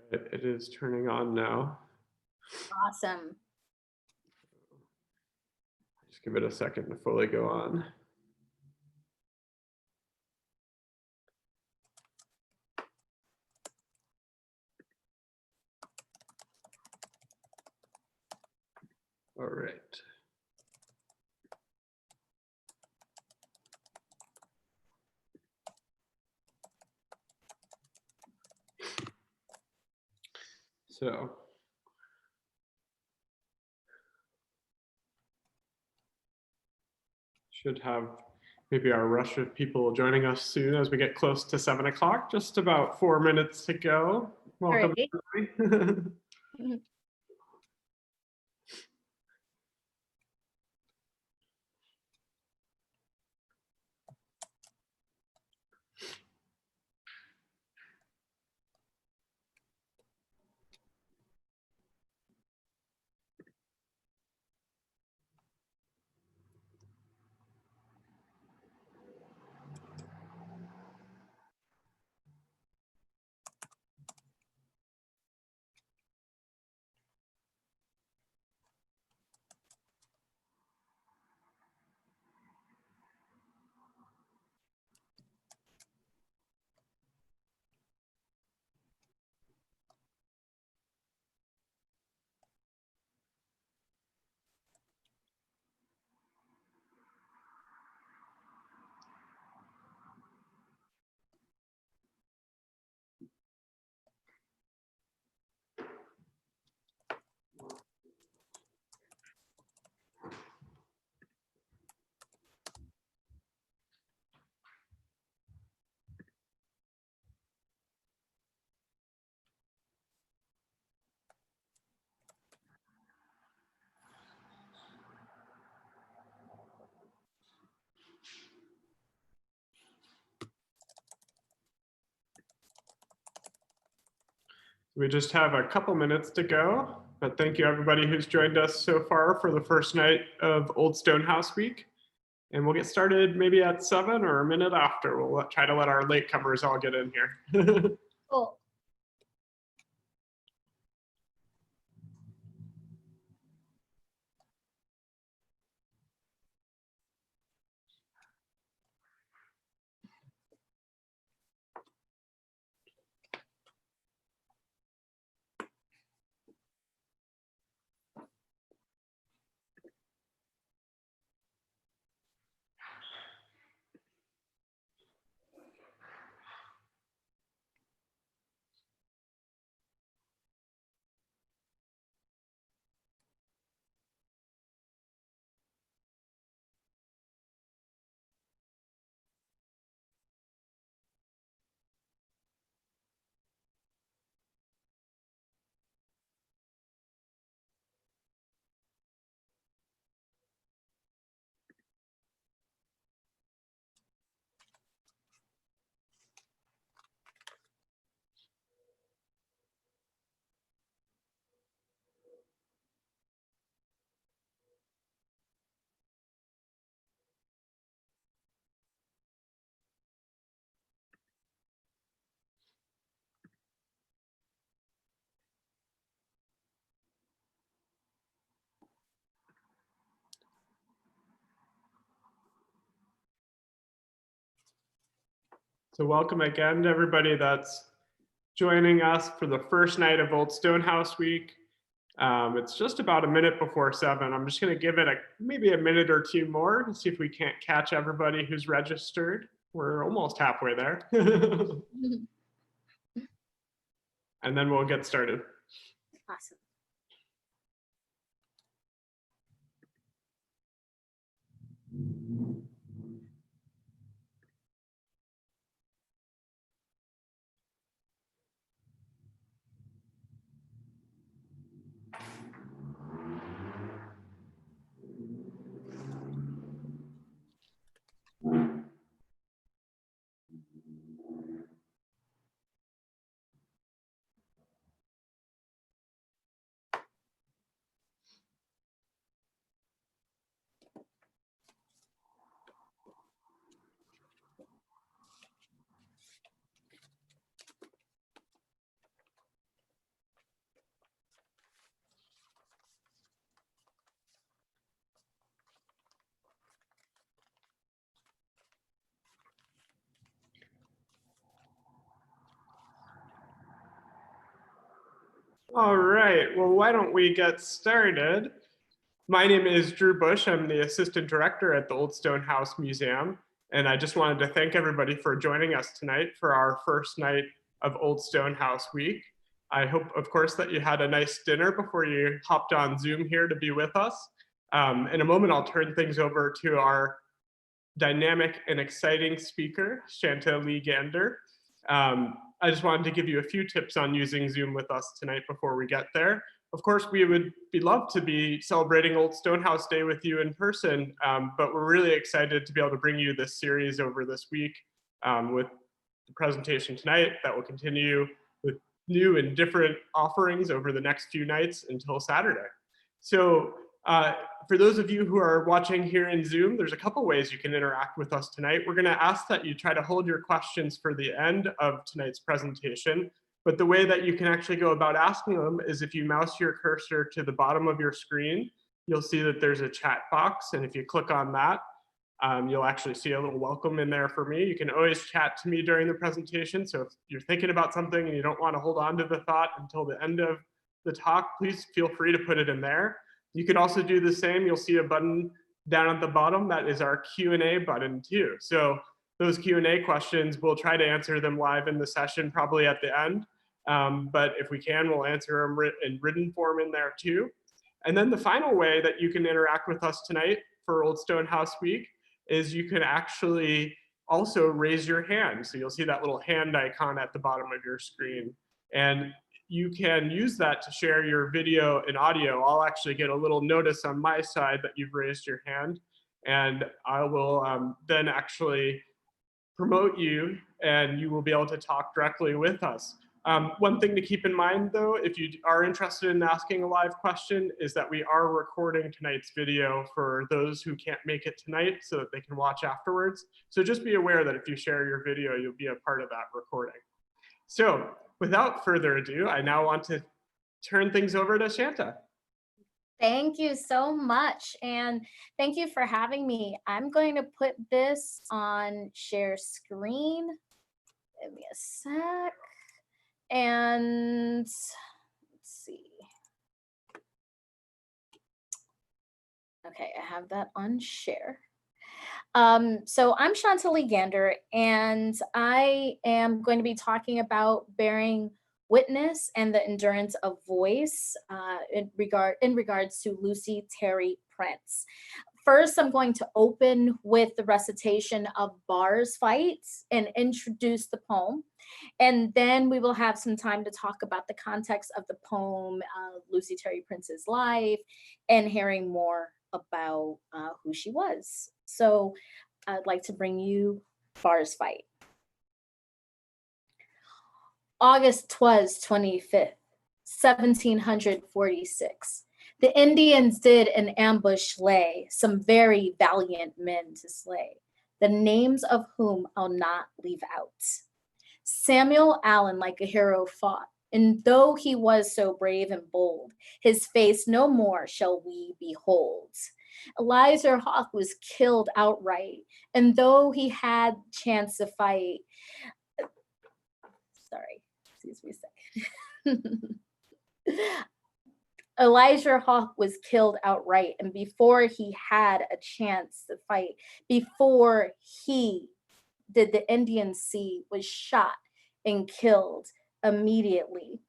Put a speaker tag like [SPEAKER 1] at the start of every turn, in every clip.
[SPEAKER 1] It is turning on now.
[SPEAKER 2] Awesome.
[SPEAKER 1] Just give it a second to fully go on. All right. So should have maybe our rush of people joining us soon as we get close to 7 o'clock. Just about 4 minutes to go. Welcome.
[SPEAKER 2] Right.
[SPEAKER 1] We just have a couple minutes to go, but thank you everybody who's joined us so far for the first night of Old Stonehouse Week. And we'll get started maybe at 7 or a minute after. We'll try to let our latecomers all get in here.
[SPEAKER 2] Cool.
[SPEAKER 1] So welcome again to everybody that's joining us for the first night of Old Stonehouse Week. It's just about a minute before 7. I'm just going to give it maybe a minute or two more to see if we can't catch everybody who's registered. We're almost halfway there. And then we'll get started.
[SPEAKER 2] Awesome.
[SPEAKER 1] All right, well, why don't we get started? My name is Drew Bush. I'm the Assistant Director at the Old Stone House Museum, and I just wanted to thank everybody for joining us tonight for our first night of Old Stone House Week. I hope, of course, that you had a nice dinner before you hopped on Zoom here to be with us. In a moment, I'll turn things over to our dynamic and exciting speaker, Shanta Lee Gander. I just wanted to give you a few tips on using Zoom with us tonight before we get there. Of course, we would be love to be celebrating Old Stonehouse Day with you in person, but we're really excited to be able to bring you this series over this week with the presentation tonight that will continue with new and different offerings over the next few nights until Saturday. So for those of you who are watching here in Zoom, there's a couple ways you can interact with us tonight. We're going to ask that you try to hold your questions for the end of tonight's presentation. But the way that you can actually go about asking them is if you mouse your cursor to the bottom of your screen, you'll see that there's a chat box. And if you click on that, you'll actually see a little welcome in there for me. You can always chat to me during the presentation. So if you're thinking about something and you don't want to hold on to the thought until the end of the talk, please feel free to put it in there. You can also do the same. You'll see a button down at the bottom. That is our Q&A button too. So those Q&A questions, we'll try to answer them live in the session, probably at the end. But if we can, we'll answer them in written form in there too. And then the final way that you can interact with us tonight for Old Stone House Week is you can actually also raise your hand. So you'll see that little hand icon at the bottom of your screen. And you can use that to share your video and audio. I'll actually get a little notice on my side that you've raised your hand, and I will then actually promote you, and you will be able to talk directly with us. One thing to keep in mind, though, if you are interested in asking a live question, is that we are recording tonight's video for those who can't make it tonight so that they can watch afterwards. So just be aware that if you share your video, you'll be a part of that recording. So without further ado, I now want to turn things over to Shanta.
[SPEAKER 2] Thank you so much. And thank you for having me. I'm going to put this on share screen. Give me a sec. And let's see. Okay, I have that on share. So I'm Shanta Lee Gander, and I am going to be talking about bearing witness and the endurance of voice in regards to Lucy Terry Prince. First, I'm going to open with the recitation of Bar's Fight and introduce the poem. And then we will have some time to talk about the context of the poem, Lucy Terry Prince's life, and hearing more about who she was. So I'd like to bring you Bar's Fight. August 'twas 25th, 1746. The Indians did an ambush lay, some very valiant men to slay, the names of whom I'll not leave out. Samuel Allen like a hero fought, and though he was so brave and bold, his face no more shall we behold. Elizur Hawk was killed outright, and though he had chance to fight, sorry, excuse me a second. Elijah Hawk was killed outright, and before he had a chance to fight, before he did the Indian see, was shot and killed immediately.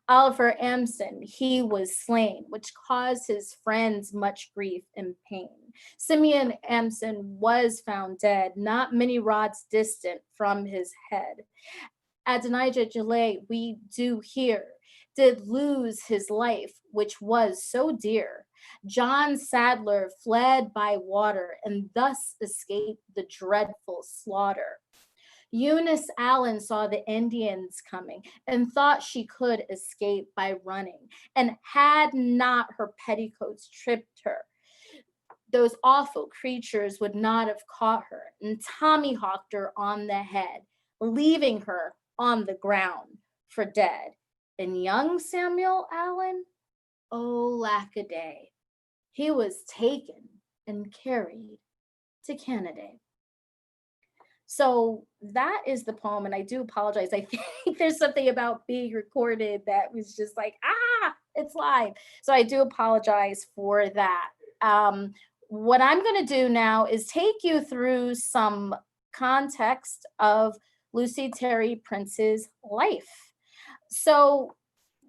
[SPEAKER 2] Oliver Amson, he was slain, which caused his friends much grief and pain. Simeon Amson was found dead, not many rods distant from his head. Adonijah Jaleh, we do hear, did lose his life, which was so dear. John Sadler fled by water and thus escaped the dreadful slaughter. Eunice Allen saw the Indians coming and thought she could escape by running, and had not her petticoats tripped her, those awful creatures would not have caught her and tommyhawked her on the head, leaving her on the ground for dead. And young Samuel Allen, oh lackaday, he was taken and carried to Canada. So that is the poem, and I do apologize. I think there's something about being recorded that was just like, it's live. So I do apologize for that. What I'm going to do now is take you through some context of Lucy Terry Prince's life. So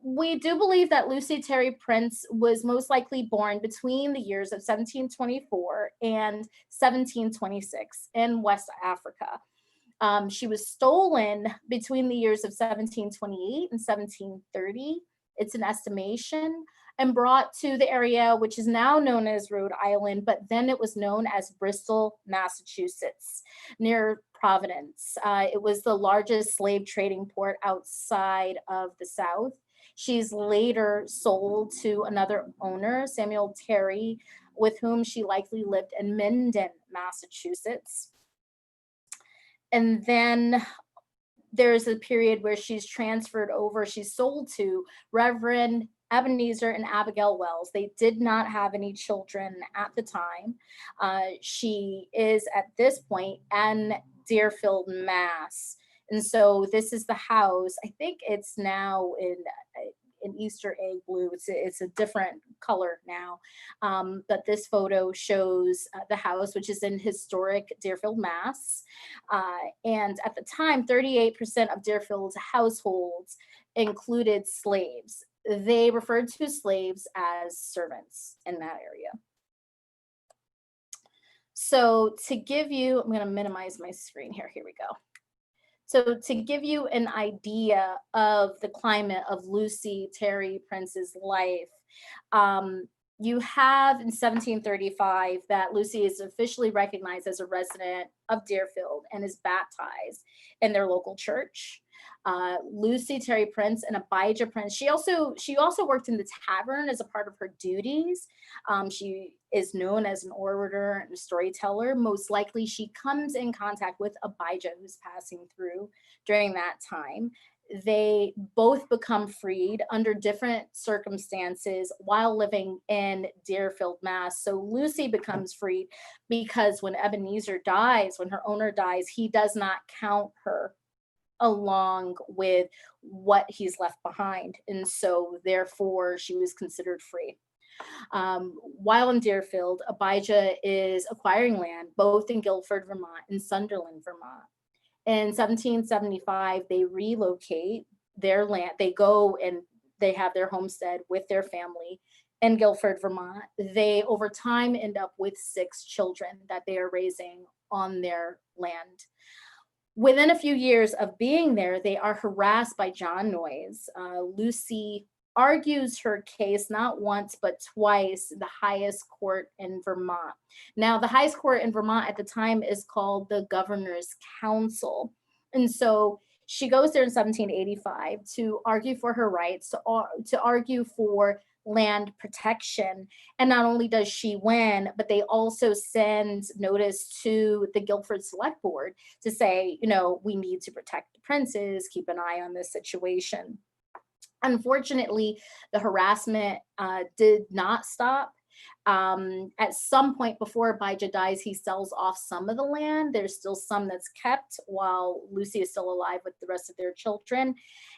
[SPEAKER 2] we do believe that Lucy Terry Prince was most likely born between the years of 1724 and 1726 in West Africa. She was stolen between the years of 1728 and 1730. It's an estimation, and brought to the area which is now known as Rhode Island, but then it was known as Bristol, Massachusetts, near Providence. It was the largest slave trading port outside of the South. She's later sold to another owner, Samuel Terry, with whom she likely lived in Minden, Massachusetts. And then there's a period where she's transferred over, she's sold to Reverend Ebenezer and Abigail Wells. They did not have any children at the time. She is at this point in Deerfield, Mass. And so this is the house. I think it's now in Easter egg blue. It's a different color now. But this photo shows the house, which is in historic Deerfield, Mass. And at the time, 38% of Deerfield's households included slaves. They referred to slaves as servants in that area. So to give you, I'm going to minimize my screen here. Here we go. So to give you an idea of the climate of Lucy Terry Prince's life, you have in 1735 that Lucy is officially recognized as a resident of Deerfield and is baptized in their local church. Lucy Terry Prince and Abijah Prince. She also worked in the tavern as a part of her duties. She is known as an orator and a storyteller. Most likely she comes in contact with Abijah, who's passing through during that time. They both become freed under different circumstances while living in Deerfield, Mass. So Lucy becomes freed because when Ebenezer dies, when her owner dies, he does not count her along with what he's left behind. And so therefore she was considered free. While in Deerfield, Abijah is acquiring land both in Guilford, Vermont and Sunderland, Vermont. In 1775, they relocate their land. They go and they have their homestead with their family in Guilford, Vermont. They, over time, end up with 6 children that they are raising on their land. Within a few years of being there, they are harassed by John Noyes. Lucy argues her case not once, but twice, the highest court in Vermont. Now, the highest court in Vermont at the time is called the Governor's Council. And so she goes there in 1785 to argue for her rights, to argue for land protection. And not only does she win, but they also send notice to the Guilford Select Board to say, we need to protect the princes, keep an eye on this situation. Unfortunately, the harassment did not stop. At some point before Abijah dies, he sells off some of the land. There's still some that's kept while Lucy is still alive with the rest of their children.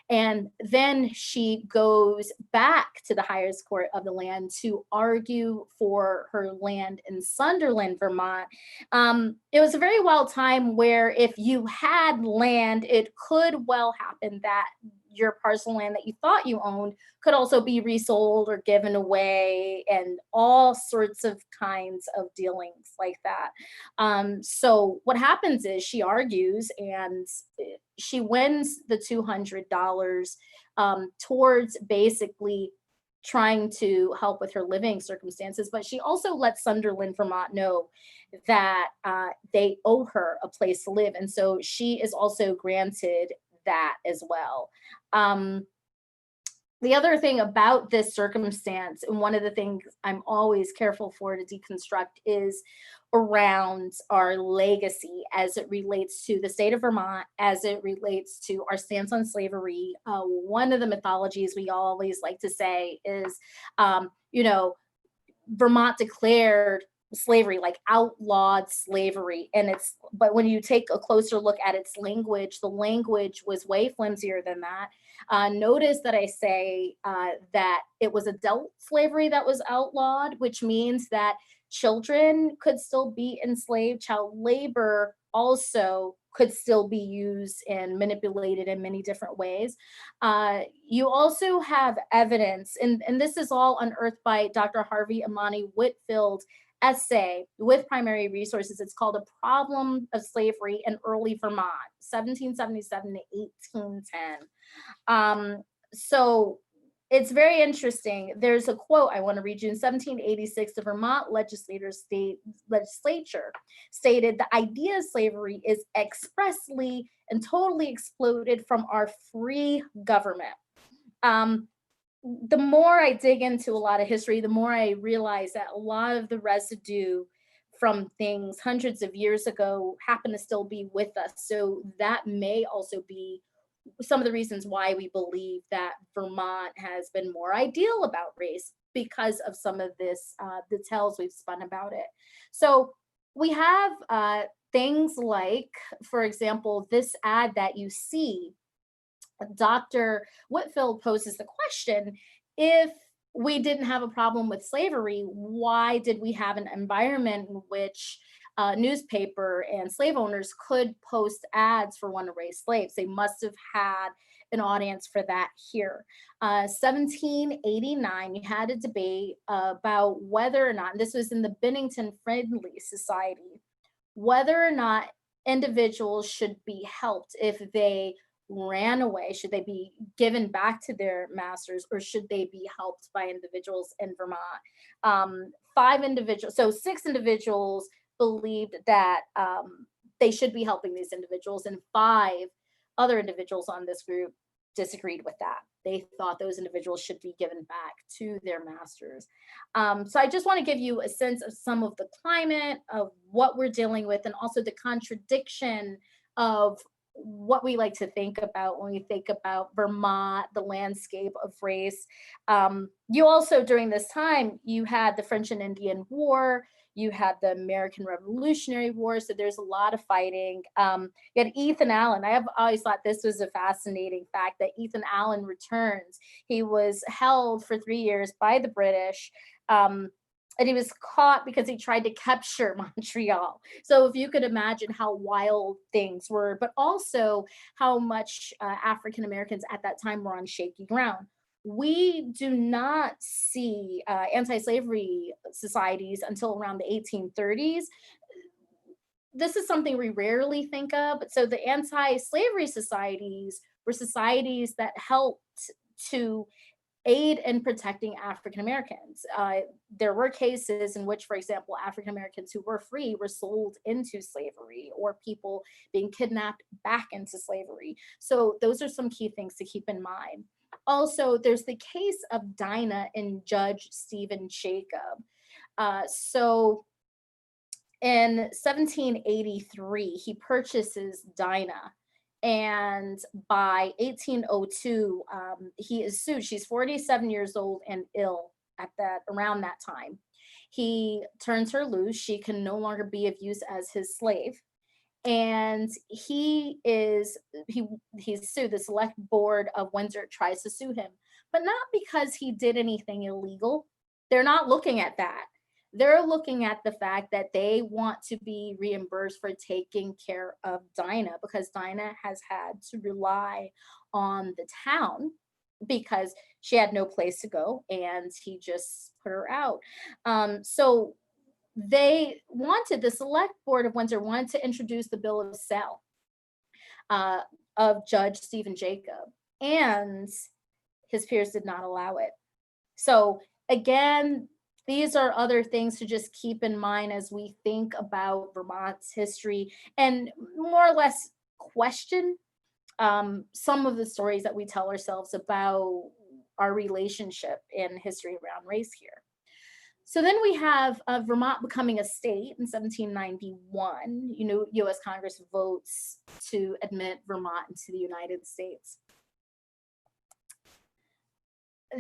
[SPEAKER 2] And then she goes back to the highest court of the land to argue for her land in Sunderland, Vermont. It was a very wild time where if you had land, it could well happen that your parcel land that you thought you owned could also be resold or given away, and all sorts of kinds of dealings like that. So what happens is she argues and she wins the $200 towards basically trying to help with her living circumstances, but she also lets Sunderland, Vermont know that they owe her a place to live. And so she is also granted that as well. The other thing about this circumstance, and one of the things I'm always careful for to deconstruct, is around our legacy as it relates to the state of Vermont, as it relates to our stance on slavery. One of the mythologies we always like to say is, Vermont declared slavery, like outlawed slavery. But when you take a closer look at its language, the language was way flimsier than that. Notice that I say that it was adult slavery that was outlawed, which means that children could still be enslaved. Child labor also could still be used and manipulated in many different ways. You also have evidence, and this is all unearthed by Dr. Harvey Amani Whitfield's essay with primary resources. It's called A Problem of Slavery in Early Vermont, 1777 to 1810. So it's very interesting. There's a quote I want to read you. In 1786, the Vermont legislature stated the idea of slavery is expressly and totally exploded from our free government. The more I dig into a lot of history, the more I realize that a lot of the residue from things hundreds of years ago happen to still be with us. So that may also be some of the reasons why we believe that Vermont has been more ideal about race, because of some of this, the tales we've spun about it. So we have things like, for example, this ad that you see. Dr. Whitfield poses the question, if we didn't have a problem with slavery, why did we have an environment in which newspaper and slave owners could post ads for one to raise slaves? They must have had an audience for that here. 1789, you had a debate about whether or not, and this was in the Bennington Friendly Society, whether or not individuals should be helped if they ran away. Should they be given back to their masters, or should they be helped by individuals in Vermont? Six individuals believed that they should be helping these individuals, and 5 other individuals on this group disagreed with that. They thought those individuals should be given back to their masters. So I just want to give you a sense of some of the climate of what we're dealing with, and also the contradiction of what we like to think about when we think about Vermont, the landscape of race. You also, during this time, you had the French and Indian War, you had the American Revolutionary War, so there's a lot of fighting. You had Ethan Allen. I have always thought this was a fascinating fact, that Ethan Allen returns. He was held for 3 years by the British. And he was caught because he tried to capture Montreal. So if you could imagine how wild things were, but also how much African Americans at that time were on shaky ground. We do not see anti-slavery societies until around the 1830s. This is something we rarely think of. So the anti-slavery societies were societies that helped to aid in protecting African Americans. There were cases in which, for example, African Americans who were free were sold into slavery, or people being kidnapped back into slavery. So those are some key things to keep in mind. Also, there's the case of Dinah and Judge Stephen Jacob. So in 1783, he purchases Dinah, and by 1802, he is sued. She's 47 years old and ill around that time. He turns her loose. She can no longer be of use as his slave, and he's sued. The select board of Windsor tries to sue him, but not because he did anything illegal. They're not looking at that. They're looking at the fact that they want to be reimbursed for taking care of Dinah, because Dinah has had to rely on the town because she had no place to go, and he just put her out. So the select board of Windsor wanted to introduce the bill of sale of Judge Stephen Jacob, and his peers did not allow it. So again, these are other things to just keep in mind as we think about Vermont's history, and more or less question some of the stories that we tell ourselves about our relationship in history around race here. So then we have Vermont becoming a state in 1791. U.S. Congress votes to admit Vermont into the United States.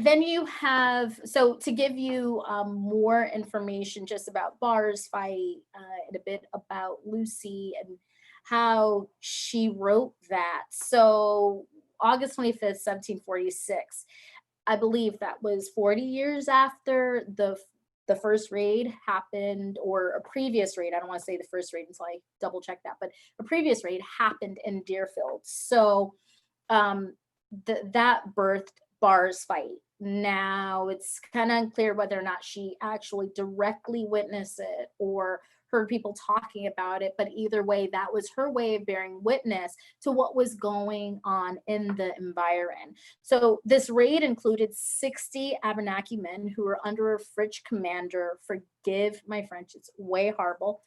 [SPEAKER 2] then you have, so to give you more information just about Barr's fight and a bit about Lucy and how she wrote that. So August 25th, 1746, I believe that was 40 years after the first raid happened, or a previous raid. I don't want to say the first raid until I double check that, but a previous raid happened in Deerfield. So um, that birthed Barr's fight. Now it's kind of unclear whether or not she actually directly witnessed it or heard people talking about it, but either way, that was her way of bearing witness to what was going on in the environment. So this raid included 60 Abenaki men who were under a French commander, forgive my French, it's way horrible,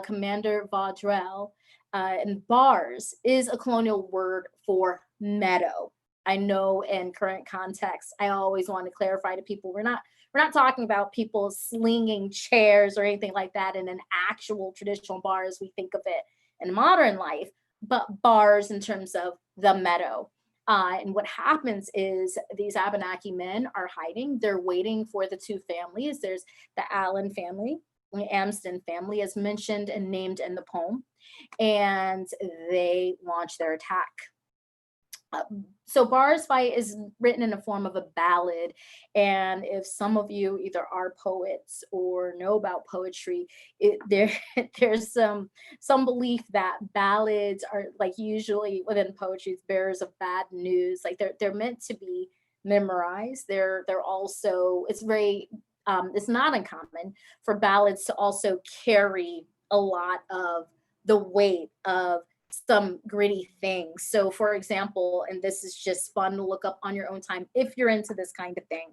[SPEAKER 2] Commander Vaudreuil. And bars is a colonial word for meadow. I know in current context, I always want to clarify to people, we're not talking about people slinging chairs or anything like that in an actual traditional bar as we think of it in modern life, but bars in terms of the meadow. And what happens is these Abenaki men are hiding. They're waiting for the two families. There's the Allen family, the Amsden family, as mentioned and named in the poem, and they launch their attack. So Barr's fight is written in the form of a ballad, and if some of you either are poets or know about poetry, there's some belief that ballads are, like, usually within poetry, bearers of bad news. Like they're meant to be memorized. They're also, it's very it's not uncommon for ballads to also carry a lot of the weight of some gritty things. So for example, and this is just fun to look up on your own time if you're into this kind of thing,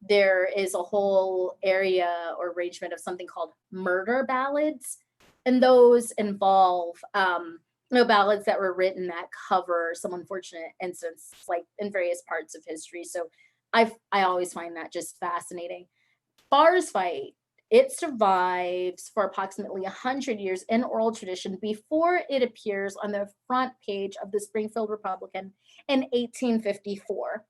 [SPEAKER 2] there is a whole area or arrangement of something called murder ballads, and those involve ballads that were written that cover some unfortunate incidents, like in various parts of history. So I always find that just fascinating. Barr's fight, it survives for approximately 100 years in oral tradition before it appears on the front page of the Springfield Republican in 1854.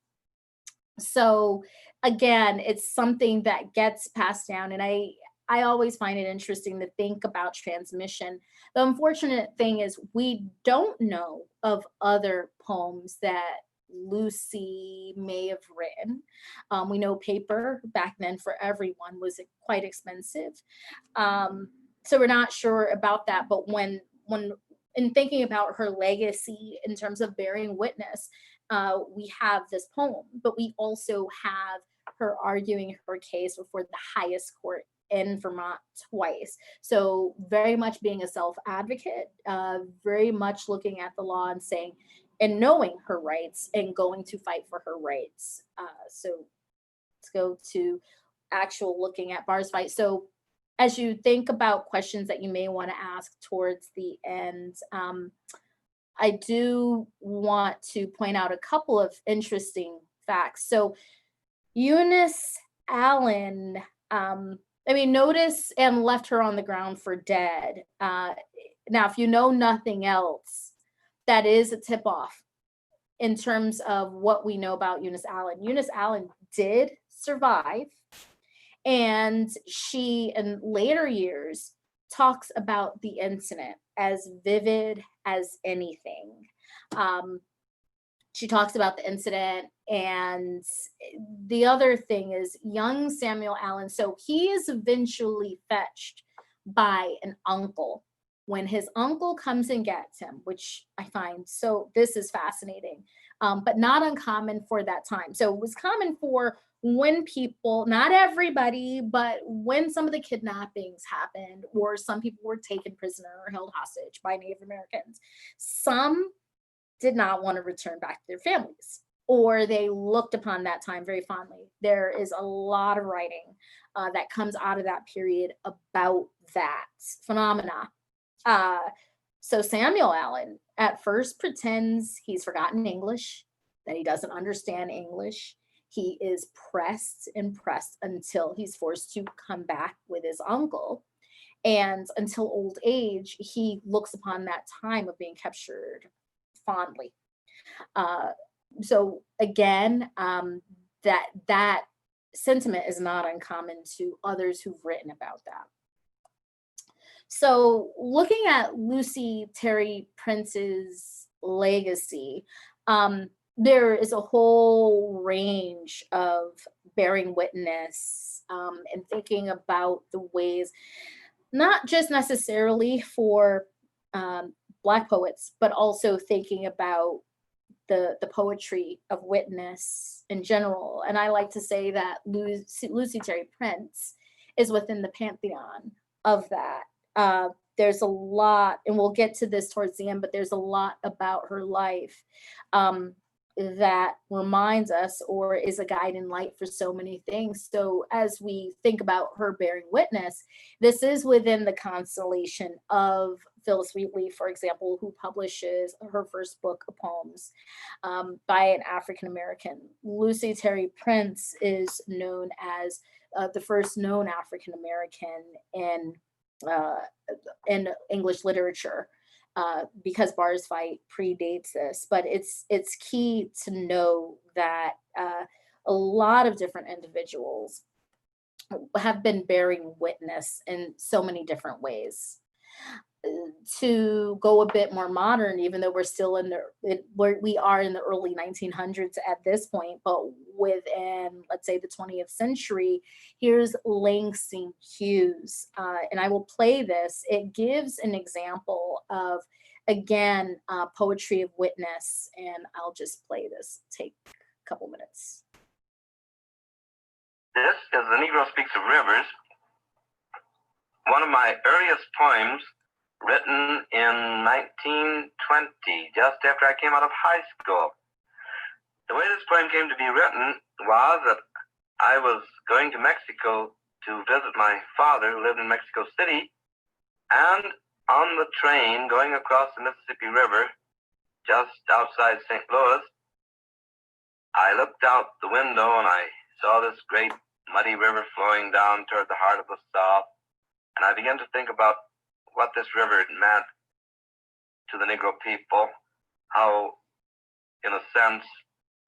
[SPEAKER 2] So again, it's something that gets passed down, and I always find it interesting to think about transmission. The unfortunate thing is we don't know of other poems that Lucy may have written. We know paper back then for everyone was quite expensive. So we're not sure about that. But when in thinking about her legacy in terms of bearing witness, we have this poem, but we also have her arguing her case before the highest court in Vermont twice. So very much being a self-advocate, very much looking at the law and saying, and knowing her rights and going to fight for her rights. So let's go to actual looking at Barr's fight. So as you think about questions that you may want to ask towards the end, I do want to point out a couple of interesting facts. So Eunice Allen, notice and left her on the ground for dead. Now, if you know nothing else, that is a tip off in terms of what we know about Eunice Allen. Eunice Allen did survive, and she, in later years, talks about the incident as vivid as anything. She talks about the incident, and the other thing is young Samuel Allen. So he is eventually fetched by an uncle. When his uncle comes and gets him, which I find, so this is fascinating, but not uncommon for that time. So it was common for when people, not everybody, but when some of the kidnappings happened, or some people were taken prisoner or held hostage by Native Americans, some did not want to return back to their families, or they looked upon that time very fondly. There is a lot of writing that comes out of that period about that phenomena. So Samuel Allen at first pretends he's forgotten English, that he doesn't understand English. He is pressed and pressed until he's forced to come back with his uncle. And until old age, he looks upon that time of being captured fondly. So again, that sentiment is not uncommon to others who've written about that. So looking at Lucy Terry Prince's legacy, there is a whole range of bearing witness and thinking about the ways, not just necessarily for Black poets, but also thinking about the poetry of witness in general. And I like to say that Lucy Terry Prince is within the pantheon of that. There's a lot, and we'll get to this towards the end, but there's a lot about her life that reminds us or is a guiding light for so many things. So as we think about her bearing witness, this is within the constellation of Phyllis Wheatley, for example, who publishes her first book of poems by an African American. Lucy Terry Prince is known as the first known African American in English literature, because Bars Fight predates this. But it's key to know that a lot of different individuals have been bearing witness in so many different ways. To go a bit more modern, even though we're still we are in the early 1900s at this point, but within, let's say, the 20th century, here's Langston Hughes. And I will play this. It gives an example of, again, poetry of witness. And I'll just play this, take a couple minutes.
[SPEAKER 3] This is The Negro Speaks of Rivers, one of my earliest poems, written in 1920, just after I came out of high school. The way this poem came to be written was that I was going to Mexico to visit my father, who lived in Mexico City, and on the train going across the Mississippi River, just outside St. Louis, I looked out the window and I saw this great muddy river flowing down toward the heart of the South, and I began to think about what this river meant to the Negro people, how, in a sense,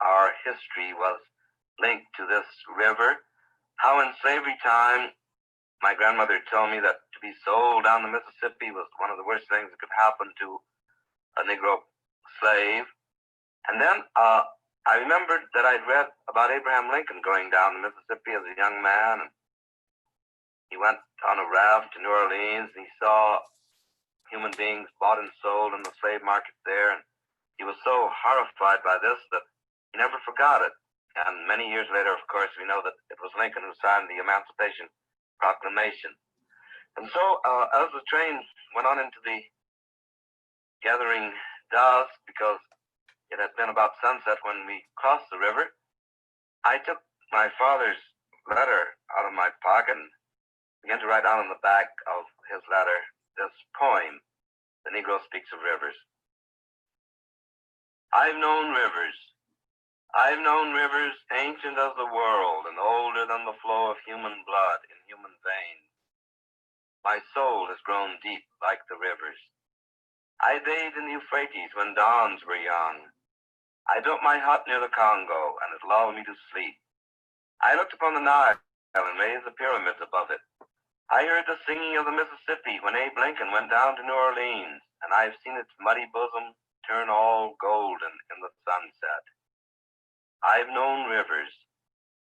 [SPEAKER 3] our history was linked to this river, how in slavery time, my grandmother told me that to be sold down the Mississippi was one of the worst things that could happen to a Negro slave. And then I remembered that I'd read about Abraham Lincoln going down the Mississippi as a young man, and he went on a raft to New Orleans, and he saw human beings bought and sold in the slave market there. And he was so horrified by this that he never forgot it. And many years later, of course, we know that it was Lincoln who signed the Emancipation Proclamation. And so as the train went on into the gathering dusk, because it had been about sunset when we crossed the river, I took my father's letter out of my pocket and began to write down on the back of his letter this poem, The Negro Speaks of Rivers. I've known rivers ancient as the world and older than the flow of human blood in human veins. My soul has grown deep like the rivers. I bathed in the Euphrates when dawns were young. I built my hut near the Congo and it lulled me to sleep. I looked upon the Nile and raised the pyramids above it. I heard the singing of the Mississippi when Abe Lincoln went down to New Orleans, and I've seen its muddy bosom turn all golden in the sunset. I've known rivers,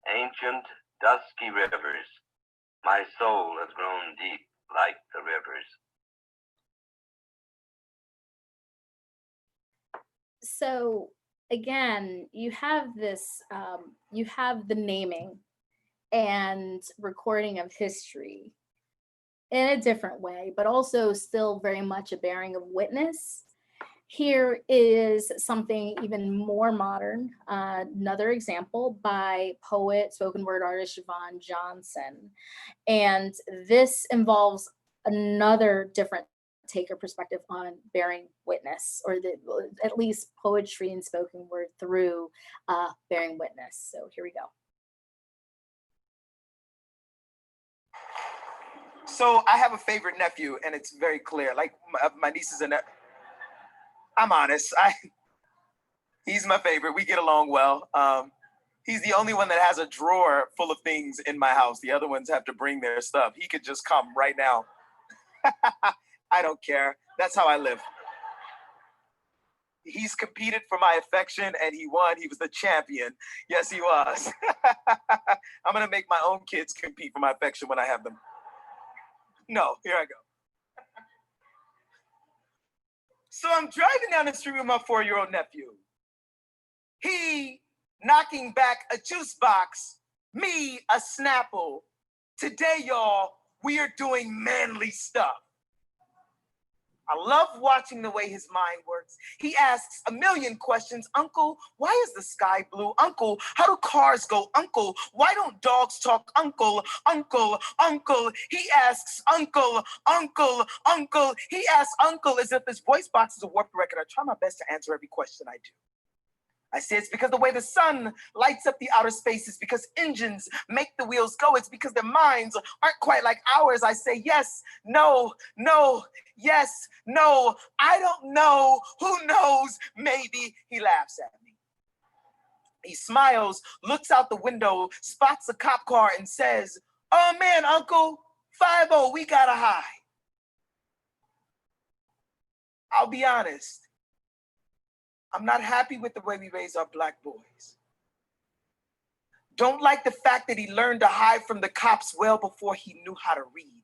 [SPEAKER 3] ancient, dusky rivers. My soul has grown deep like the rivers.
[SPEAKER 2] So again, you have this, you have the naming and recording of history in a different way, but also still very much a bearing of witness. Here is something even more modern, another example by poet, spoken word artist Siobhan Johnson. And this involves another different take or perspective on bearing witness, or at least poetry and spoken word through bearing witness. So here we go.
[SPEAKER 4] So I have a favorite nephew, and it's very clear. Like my nieces and I'm honest. He's my favorite. We get along well. He's the only one that has a drawer full of things in my house. The other ones have to bring their stuff. He could just come right now. I don't care. That's how I live. He's competed for my affection and he won. He was the champion. Yes, he was. I'm going to make my own kids compete for my affection when I have them. No, here I go. So I'm driving down the street with my 4-year-old nephew. He knocking back a juice box, me a Snapple. Today, y'all, we are doing manly stuff. I love watching the way his mind works. He asks a million questions. Uncle, why is the sky blue? Uncle, how do cars go? Uncle, why don't dogs talk? Uncle, uncle, uncle. He asks uncle, uncle, uncle. He asks uncle as if his voice box is a warped record. I try my best to answer every question I do. I say it's because the way the sun lights up the outer spaces, because engines make the wheels go. It's because their minds aren't quite like ours. I say yes, no, no, yes, no. I don't know. Who knows? Maybe. He laughs at me. He smiles, looks out the window, spots a cop car and says, "Oh man, Uncle, 5-0, we gotta hide." I'll be honest. I'm not happy with the way we raise our Black boys. Don't like the fact that he learned to hide from the cops well before he knew how to read.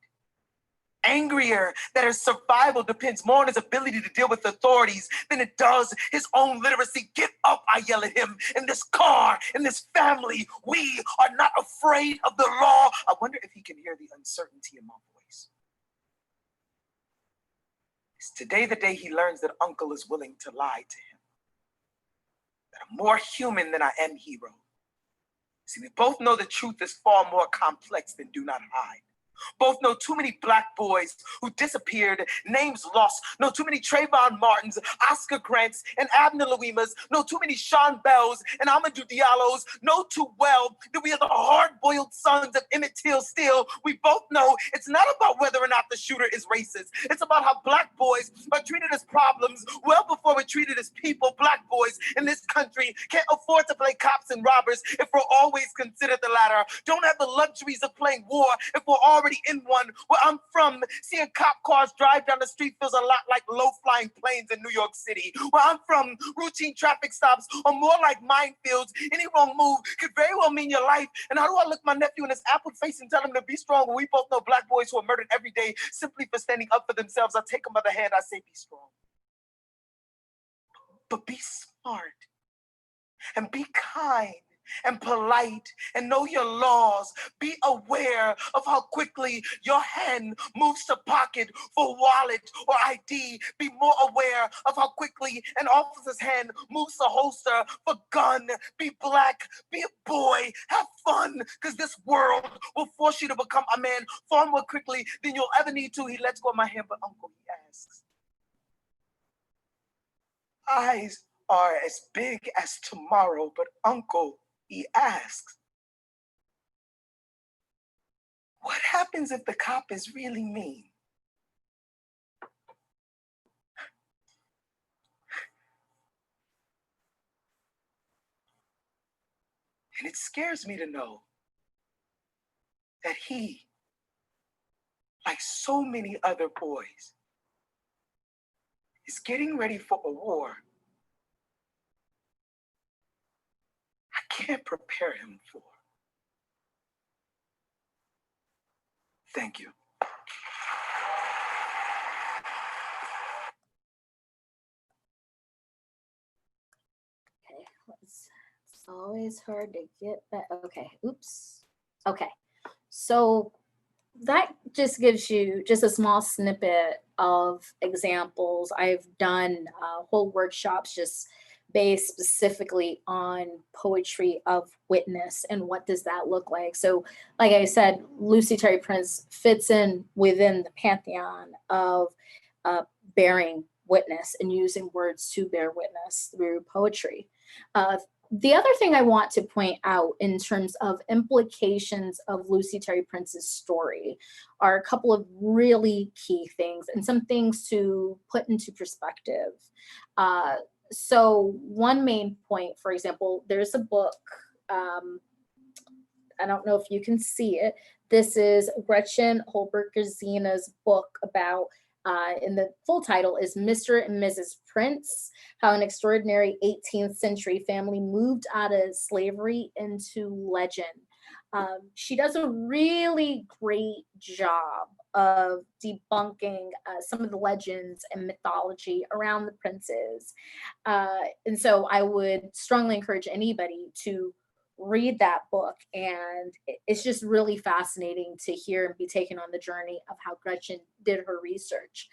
[SPEAKER 4] Angrier that his survival depends more on his ability to deal with authorities than it does his own literacy. Get up, I yell at him. In this car, in this family, we are not afraid of the law. I wonder if he can hear the uncertainty in my voice. Is today the day he learns that Uncle is willing to lie to him? That I'm more human than I am hero. See, we both know the truth is far more complex than do not hide. Both know too many Black boys who disappeared, names lost. Know too many Trayvon Martins, Oscar Grants, and Abner Louimas. Know too many Sean Bells and Amadou Diallos. Know too well that we are the hard-boiled sons of Emmett Till Steele. We both know it's not about whether or not the shooter is racist. It's about how Black boys are treated as problems well before we're treated as people. Black boys in this country can't afford to play cops and robbers if we're always considered the latter. Don't have the luxuries of playing war if we're already in one. Where I'm from, seeing cop cars drive down the street feels a lot like low-flying planes in New York City. Where I'm from, routine traffic stops are more like minefields. Any wrong move could very well mean your life. And how do I look my nephew in his apple face and tell him to be strong when we both know Black boys who are murdered every day simply for standing up for themselves? I take him by the hand, I say, be strong. But be smart and be kind and polite and know your laws. Be aware of how quickly your hand moves to pocket for wallet or ID. Be more aware of how quickly an officer's hand moves to holster for gun. Be Black, be a boy, have fun, because this world will force you to become a man far more quickly than you'll ever need to. He lets go of my hand, but Uncle, he asks. Eyes are as big as tomorrow, but Uncle, he asks, what happens if the cop is really mean? And it scares me to know that he, like so many other boys, is getting ready for a war I can't prepare him for. Thank you.
[SPEAKER 2] Okay, it's always hard to get back. Okay, oops. Okay, so that just gives you just a small snippet of examples. I've done whole workshops just based specifically on poetry of witness and what does that look like. So like I said, Lucy Terry Prince fits in within the pantheon of bearing witness and using words to bear witness through poetry. The other thing I want to point out in terms of implications of Lucy Terry Prince's story are a couple of really key things and some things to put into perspective. So one main point, for example, there's a book I don't know if you can see it. This is Gretchen Holberg-Gazina's book about, and the full title is Mr. and Mrs. Prince, How an Extraordinary 18th Century Family Moved Out of Slavery into Legend. She does a really great job of debunking some of the legends and mythology around the princes. And so I would strongly encourage anybody to read that book, and it's just really fascinating to hear and be taken on the journey of how Gretchen did her research.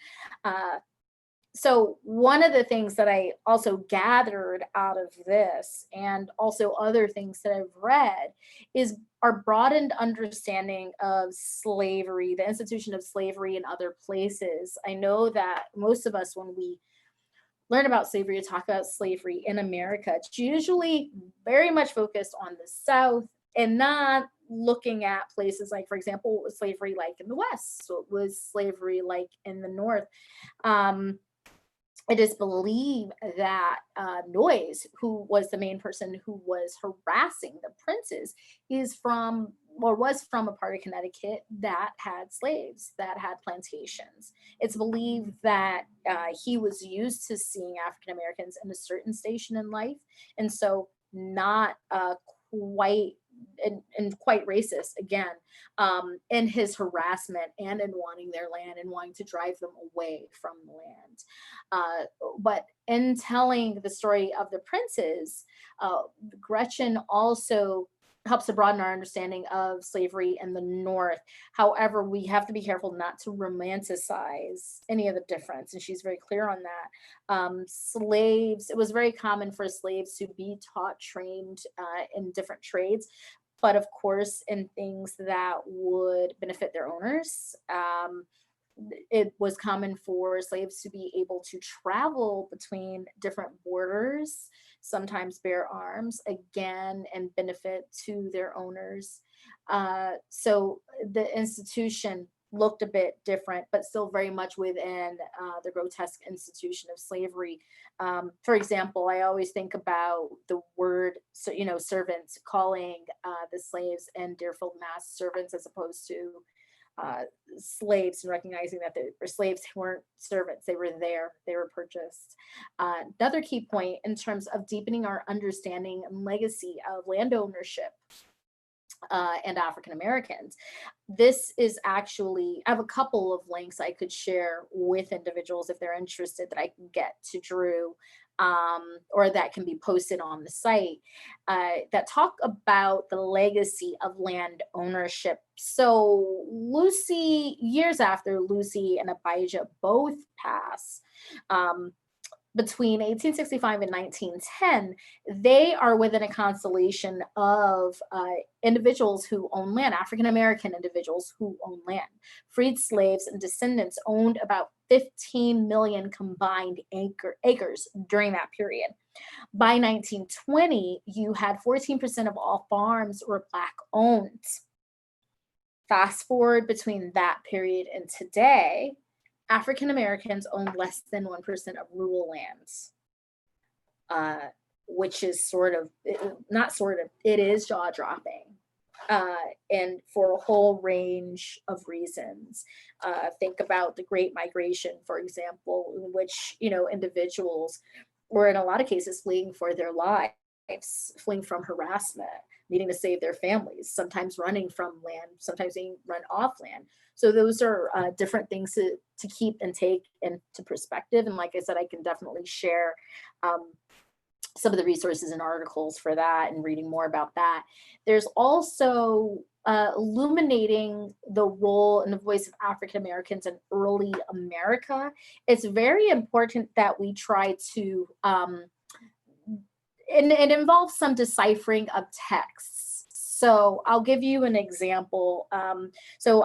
[SPEAKER 2] So one of the things that I also gathered out of this, and also other things that I've read, is our broadened understanding of slavery, the institution of slavery in other places. I know that most of us, when we learn about slavery or talk about slavery in America, it's usually very much focused on the South and not looking at places like, for example, what was slavery like in the West? So it was slavery like in the North. It is believed that Noyes, who was the main person who was harassing the princes, is from, or was from, a part of Connecticut that had slaves, that had plantations. It's believed that he was used to seeing African Americans in a certain station in life, and so not quite and quite racist again, in his harassment and in wanting their land and wanting to drive them away from the land. But in telling the story of the princes, Gretchen also helps to broaden our understanding of slavery in the North. However, we have to be careful not to romanticize any of the difference, and she's very clear on that. Slaves, it was very common for slaves to be taught, trained in different trades, but of course in things that would benefit their owners. It was common for slaves to be able to travel between different borders, sometimes bear arms, again, and benefit to their owners. So the institution looked a bit different, but still very much within the grotesque institution of slavery. For example, I always think about the word, so, servants, calling the slaves in Deerfield, Mass. Servants as opposed to slaves, and recognizing that they were slaves, who weren't servants, they were there, they were purchased. Another key point in terms of deepening our understanding and legacy of land ownership and African Americans. This is actually, I have a couple of links I could share with individuals if they're interested that I can get to Drew, or that can be posted on the site, that talk about the legacy of land ownership. So Lucy, years after Lucy and Abijah both pass, between 1865 and 1910, they are within a constellation of individuals who own land, African-American individuals who own land. Freed slaves and descendants owned about 15 million combined acres during that period. By 1920, you had 14% of all farms were Black owned. Fast forward between that period and today, African Americans own less than 1% of rural lands, which is it is jaw dropping, and for a whole range of reasons. Think about the Great Migration, for example, in which individuals were in a lot of cases fleeing for their lives, fleeing from harassment, needing to save their families, sometimes running from land, sometimes being run off land. So those are different things to keep and take into perspective. And like I said, I can definitely share some of the resources and articles for that and reading more about that. There's also illuminating the role and the voice of African Americans in early America. It's very important that we try to, and it involves some deciphering of texts. So I'll give you an example. So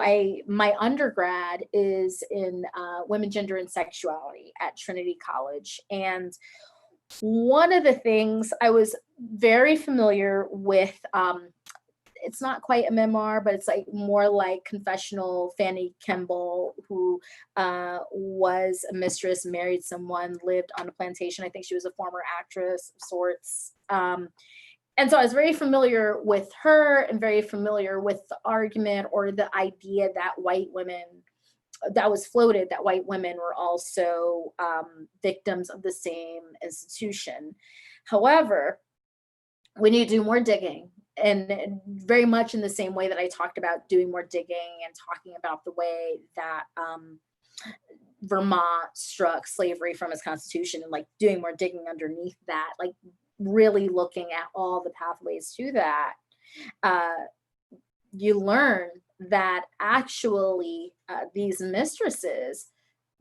[SPEAKER 2] my undergrad is in women, gender, and sexuality at Trinity College. And one of the things I was very familiar with, it's not quite a memoir, but it's like more like confessional. Fanny Kemble, who was a mistress, married someone, lived on a plantation. I think she was a former actress of sorts. And so I was very familiar with her and very familiar with the argument or the idea that white women, that was floated, that white women were also victims of the same institution. However, we need to do more digging, and very much in the same way that I talked about doing more digging and talking about the way that Vermont struck slavery from its constitution, and like doing more digging underneath that, like really looking at all the pathways to that, you learn that actually these mistresses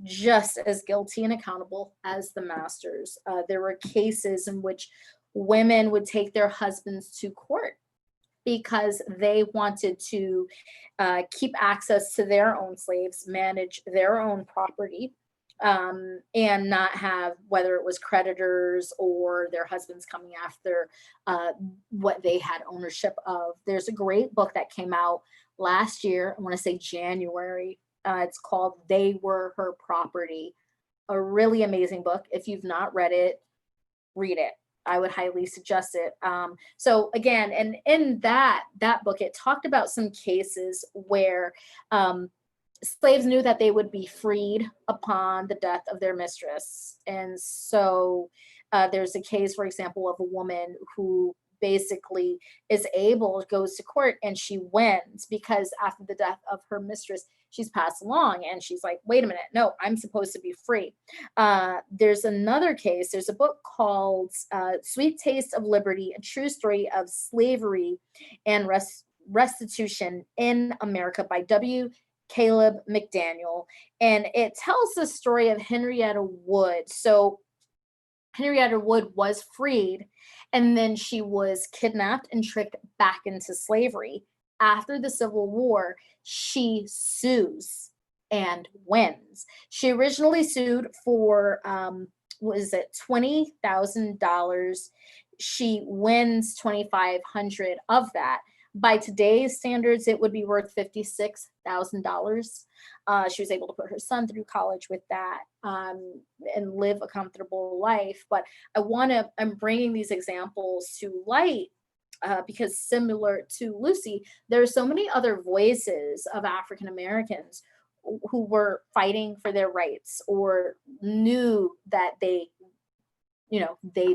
[SPEAKER 2] just as guilty and accountable as the masters. There were cases in which women would take their husbands to court because they wanted to keep access to their own slaves, manage their own property, and not have, whether it was creditors or their husbands coming after what they had ownership of. There's a great book that came out last year, I want to say January. It's called They Were Her Property. A really amazing book. If you've not read it, read it. I would highly suggest it. So again, and in that book, it talked about some cases where slaves knew that they would be freed upon the death of their mistress. And so there's a case, for example, of a woman who basically goes to court and she wins because after the death of her mistress, she's passed along and she's like, wait a minute, no, I'm supposed to be free. There's another case, there's a book called Sweet Taste of Liberty, a true story of slavery and restitution in America by W. Caleb McDaniel. And it tells the story of Henrietta Wood. So Henrietta Wood was freed, and then she was kidnapped and tricked back into slavery. After the Civil War, she sues and wins. She originally sued for, $20,000. She wins $2,500 of that. By today's standards, it would be worth $56,000. She was able to put her son through college with that and live a comfortable life. But I'm bringing these examples to light because similar to Lucy, there are so many other voices of African Americans who were fighting for their rights or knew that they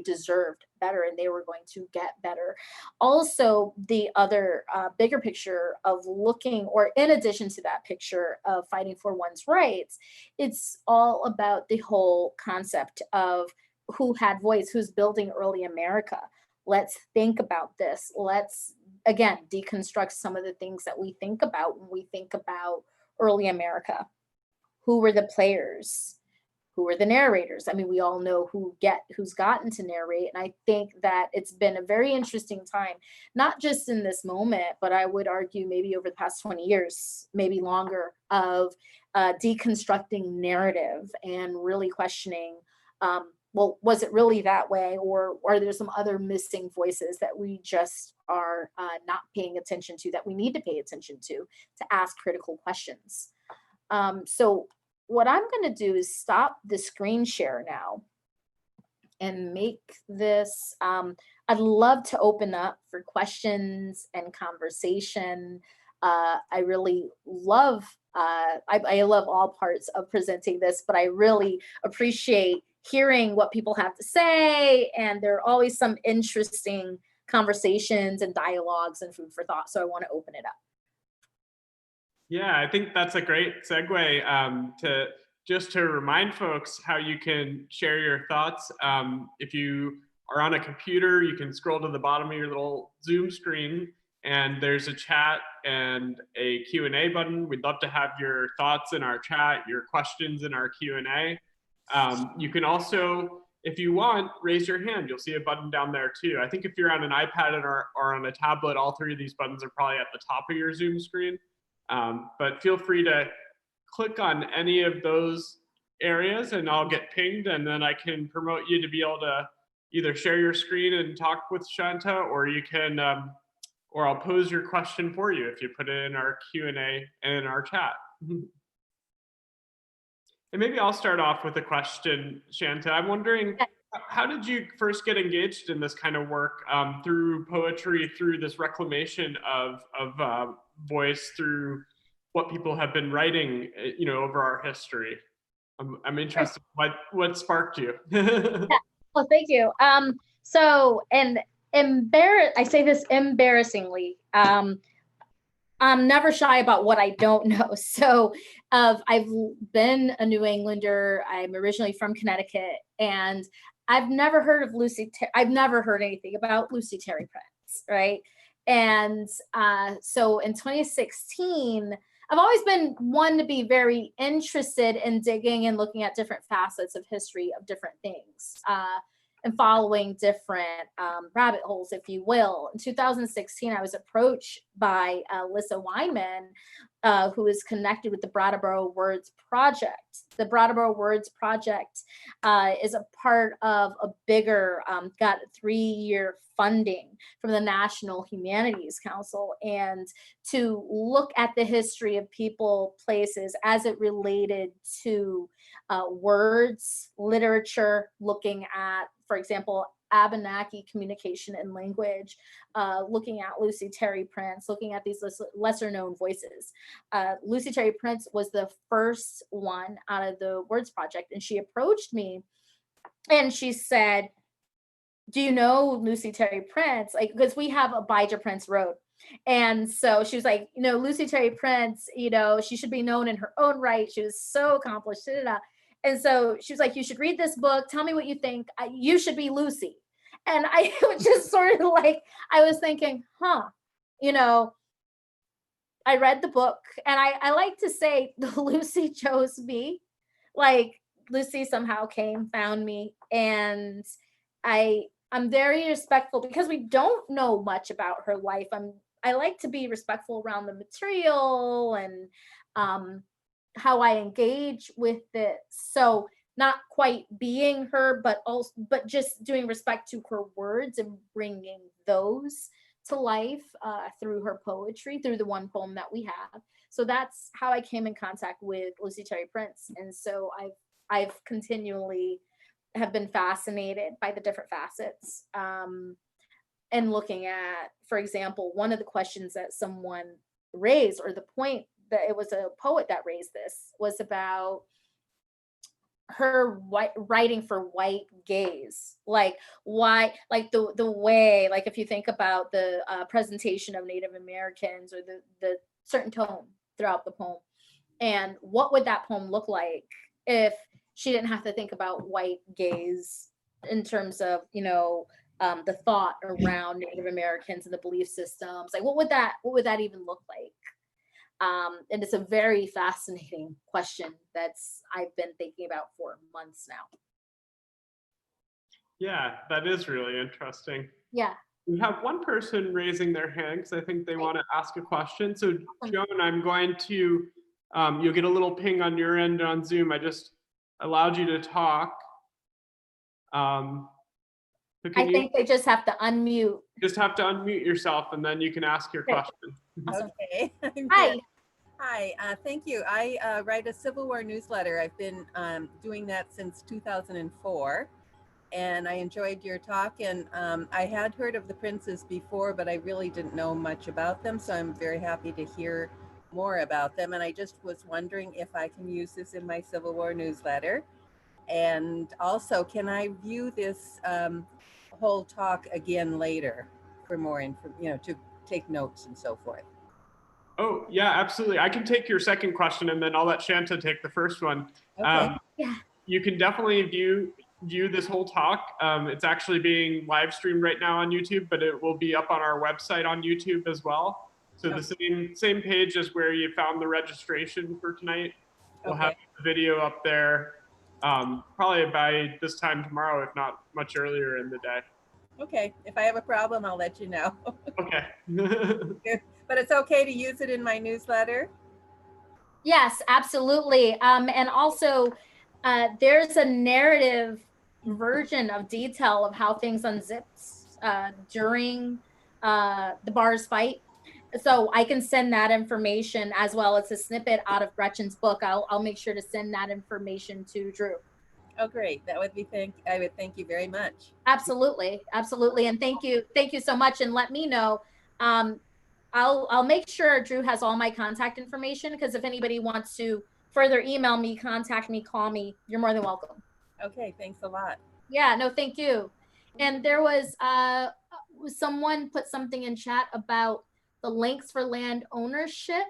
[SPEAKER 2] deserved better and they were going to get better. Also, the other bigger picture of looking, or in addition to that picture of fighting for one's rights, it's all about the whole concept of who had voice, who's building early America. Let's think about this. Let's, again, deconstruct some of the things that we think about when we think about early America. Who were the players? Who were the narrators? I mean, we all know who's gotten to narrate. And I think that it's been a very interesting time, not just in this moment, but I would argue maybe over the past 20 years, maybe longer, of deconstructing narrative and really questioning, well, was it really that way? Or are there some other missing voices that we just are not paying attention to, that we need to pay attention to ask critical questions? So what I'm going to do is stop the screen share now and make this, I'd love to open up for questions and conversation. I really love, I love all parts of presenting this, but I really appreciate hearing what people have to say. And there are always some interesting conversations and dialogues and food for thought. So I want to open it up.
[SPEAKER 1] Yeah, I think that's a great segue to remind folks how you can share your thoughts. If you are on a computer, you can scroll to the bottom of your little Zoom screen and there's a chat and a Q&A button. We'd love to have your thoughts in our chat, your questions in our Q&A. You can also, if you want, raise your hand. You'll see a button down there too. I think if you're on an iPad or on a tablet, all three of these buttons are probably at the top of your Zoom screen. But feel free to click on any of those areas and I'll get pinged, and then I can promote you to be able to either share your screen and talk with Shanta, or you can, or I'll pose your question for you if you put it in our Q&A and in our chat. And maybe I'll start off with a question, Shanta. I'm wondering, How did you first get engaged in this kind of work, through poetry, through this reclamation of voice, through what people have been writing, over our history? I'm interested. What sparked you?
[SPEAKER 2] Yeah. Well, thank you. So, and I say this embarrassingly. I'm never shy about what I don't know. So, I've been a New Englander. I'm originally from Connecticut, and I've never heard of I've never heard anything about Lucy Terry Prince, right? And so in 2016, I've always been one to be very interested in digging and looking at different facets of history of different things. And following different rabbit holes, if you will. In 2016, I was approached by Lissa Weinman, who is connected with the Brattleboro Words Project. The Brattleboro Words Project is a part of a bigger, got 3-year funding from the National Humanities Council, and to look at the history of people, places as it related to words, literature, looking at, for example, Abenaki communication and language, looking at Lucy Terry Prince, looking at these lesser known voices. Lucy Terry Prince was the first one out of the Words Project, and she approached me and she said, do you know Lucy Terry Prince? Like, because we have Abijah Prince Road. And so she was like, Lucy Terry Prince, she should be known in her own right. She was so accomplished. Da, da, da. And so she was like, you should read this book. Tell me what you think. You should be Lucy. And I was just sort of like, I was thinking, I read the book, and I like to say Lucy chose me. Like, Lucy somehow came, found me, and I'm very respectful because we don't know much about her life. I like to be respectful around the material and how I engage with it. So not quite being her, but just doing respect to her words and bringing those to life through her poetry, through the one poem that we have. So that's how I came in contact with Lucy Terry Prince. And so I've continually have been fascinated by the different facets, and looking at, for example, one of the questions that someone raised, or the point that it was a poet that raised this, was about her writing for white gaze. Like, why, like the way, like if you think about the presentation of Native Americans, or the certain tone throughout the poem, and what would that poem look like if she didn't have to think about white gaze in terms of, the thought around Native Americans and the belief systems. Like, what would that even look like? And it's a very fascinating question I've been thinking about for months now.
[SPEAKER 1] Yeah, that is really interesting.
[SPEAKER 2] Yeah.
[SPEAKER 1] We have one person raising their hand because I think they want to ask a question. So Joan, I'm going to, you'll get a little ping on your end on Zoom. I just allowed you to talk. So
[SPEAKER 2] I think they just have to unmute.
[SPEAKER 1] Just have to unmute yourself, and then you can ask your question.
[SPEAKER 2] Awesome.
[SPEAKER 5] Okay.
[SPEAKER 2] Hi.
[SPEAKER 5] Hi, thank you. I write a Civil War newsletter. I've been doing that since 2004, and I enjoyed your talk. And I had heard of the Princes before, but I really didn't know much about them, so I'm very happy to hear more about them. And I just was wondering if I can use this in my Civil War newsletter. And also, can I view this whole talk again later for more info, to take notes and so forth?
[SPEAKER 1] Oh, yeah, absolutely. I can take your second question, and then I'll let Shanta take the first one.
[SPEAKER 5] Okay.
[SPEAKER 2] Yeah.
[SPEAKER 1] You can definitely view this whole talk. It's actually being live streamed right now on YouTube, but it will be up on our website on YouTube as well. So the same page as where you found the registration for tonight. We'll have the video up there probably by this time tomorrow, if not much earlier in the day.
[SPEAKER 5] Okay. If I have a problem, I'll let you know.
[SPEAKER 1] Okay.
[SPEAKER 5] But it's okay to use it in my newsletter?
[SPEAKER 2] Yes, absolutely. And also, there's a narrative version of detail of how things unzipped during the bars fight. So I can send that information, as well as a snippet out of Gretchen's book. I'll make sure to send that information to Drew.
[SPEAKER 5] Oh, great. That would be I would thank you very much.
[SPEAKER 2] Absolutely, absolutely, and thank you so much. And let me know. I'll make sure Drew has all my contact information, because if anybody wants to further email me, contact me, call me, you're more than welcome.
[SPEAKER 5] Okay, thanks a lot.
[SPEAKER 2] Yeah, no, thank you. And there was someone put something in chat about the links for land ownership.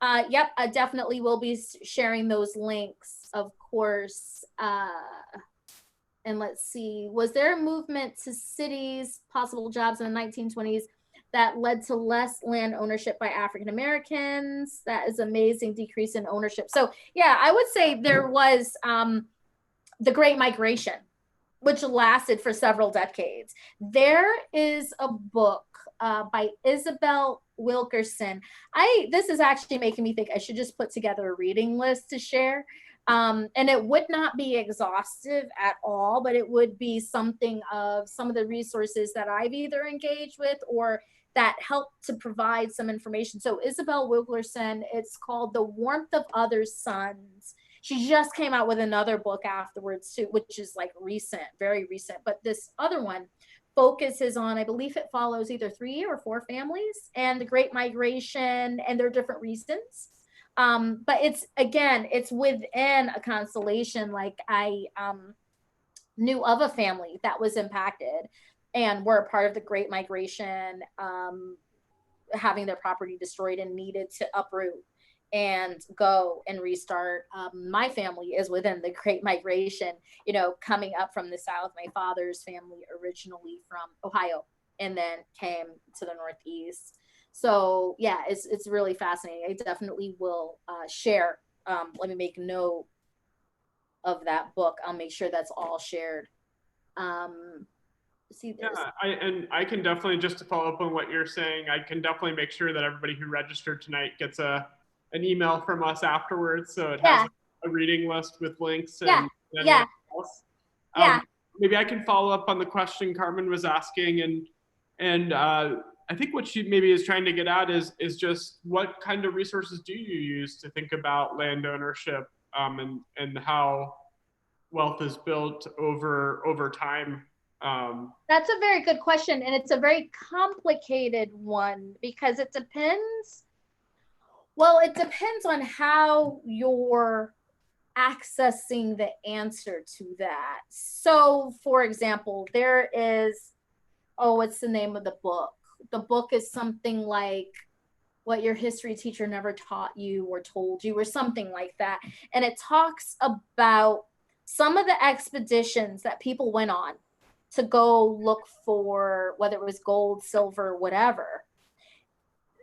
[SPEAKER 2] Yep, I definitely will be sharing those links, of course. And let's see, was there a movement to cities, possible jobs in the 1920s that led to less land ownership by African Americans? That is amazing, decrease in ownership. So yeah, I would say there was the Great Migration, which lasted for several decades. There is a book by Isabel Wilkerson. This is actually making me think I should just put together a reading list to share. And it would not be exhaustive at all, but it would be something of some of the resources that I've either engaged with or that help to provide some information. So Isabel Wilkerson, it's called The Warmth of Others' Suns. She just came out with another book afterwards too, which is like recent, very recent. But this other one focuses on, I believe it follows either 3 or 4 families and the Great Migration and their different reasons. But it's, again, it's within a constellation. Like I knew of a family that was impacted and were a part of the Great Migration, having their property destroyed and needed to uproot and go and restart. My family is within the Great Migration, you know, coming up from the South. My father's family originally from Ohio and then came to the Northeast. So yeah, it's really fascinating. I definitely will share. Let me make note of that book. I'll make sure that's all shared. See,
[SPEAKER 1] I can definitely, just to follow up on what you're saying, I can definitely make sure that everybody who registered tonight gets an email from us afterwards, so it has a reading list with links and else. Maybe I can follow up on the question Carmen was asking, and I think what she maybe is trying to get at is just what kind of resources do you use to think about land ownership, and how wealth is built over time.
[SPEAKER 2] That's a very good question, and it's a very complicated one because it depends. Well, it depends on how you're accessing the answer to that. So, for example, there is, what's the name of the book? The book is something like What Your History Teacher Never Taught You or Told You, or something like that. And it talks about some of the expeditions that people went on to go look for, whether it was gold, silver, whatever.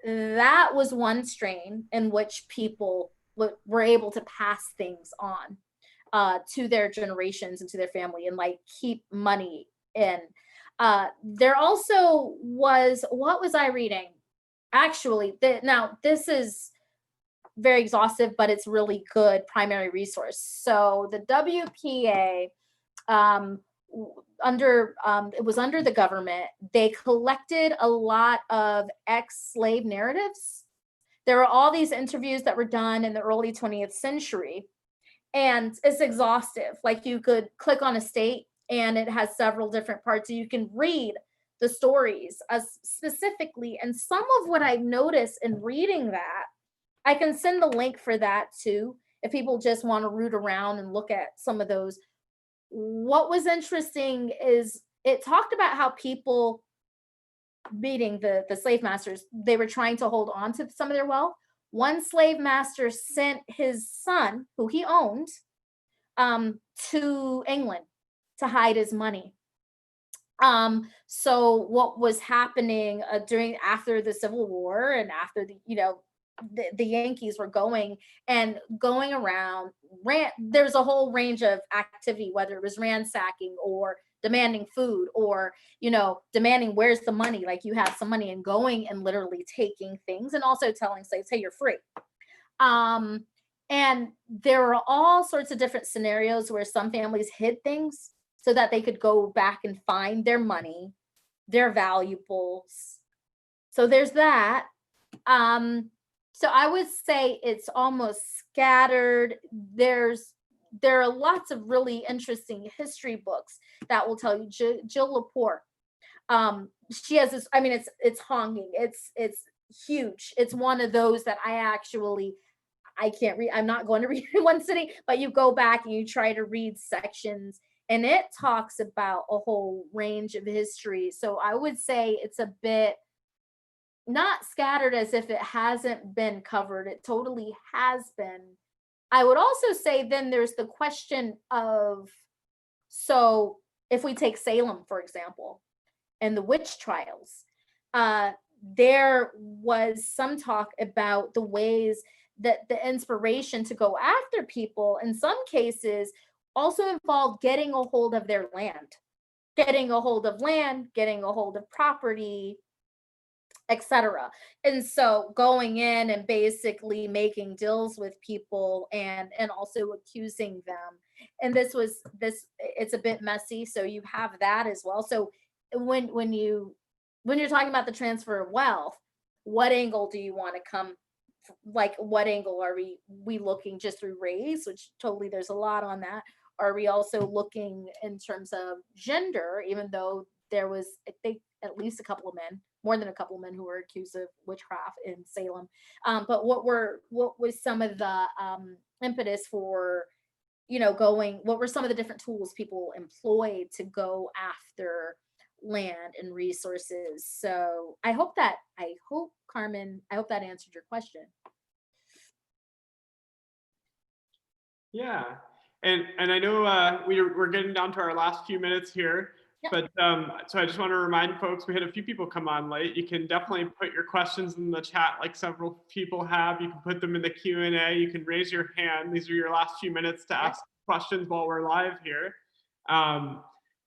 [SPEAKER 2] That was one strain in which people were able to pass things on to their generations and to their family and like keep money in. There also was, what was I reading? Actually, now this is very exhaustive, but it's really good primary resource. So the WPA, it was under the government. They collected a lot of ex-slave narratives. There were all these interviews that were done in the early 20th century, and it's exhaustive. Like you could click on a state and it has several different parts. So you can read the stories specifically. And some of what I noticed in reading that, I can send the link for that too, if people just want to root around and look at some of those. What was interesting is it talked about how people, meeting the slave masters, they were trying to hold on to some of their wealth. One slave master sent his son, who he owned, to England to hide his money. So what was happening after the Civil War and after the Yankees were going around, there's a whole range of activity, whether it was ransacking or demanding food or, demanding where's the money, like you have some money, and going and literally taking things and also telling slaves, hey, you're free. And there were all sorts of different scenarios where some families hid things so that they could go back and find their money, their valuables. So there's that. So I would say it's almost scattered. There's there are lots of really interesting history books that will tell you. Jill Lepore, she has this, I mean, it's honking, it's huge. It's one of those that I can't read. I'm not going to read in one sitting, but you go back and you try to read sections, and it talks about a whole range of history. So I would say it's a bit not scattered as if it hasn't been covered. It totally has been. I would also say then there's the question of, so if we take Salem, for example, and the witch trials, there was some talk about the ways that the inspiration to go after people in some cases also involved getting a hold of their land, getting a hold of property, etc. And so going in and basically making deals with people and also accusing them. And it's a bit messy. So you have that as well. So when you're talking about the transfer of wealth, what angle do you want to come? Like, what angle are we looking just through race, which totally there's a lot on that? Are we also looking in terms of gender, even though there was, I think, at least a couple of men, more than a couple of men who were accused of witchcraft in Salem. But what was some of the impetus for, what were some of the different tools people employed to go after land and resources? So I hope Carmen, I hope that answered your question.
[SPEAKER 1] Yeah, and I know we're getting down to our last few minutes here. Yep. But so I just want to remind folks, we had a few people come on late. You can definitely put your questions in the chat like several people have. You can put them in the Q&A. You can raise your hand. These are your last few minutes to ask questions while we're live here. I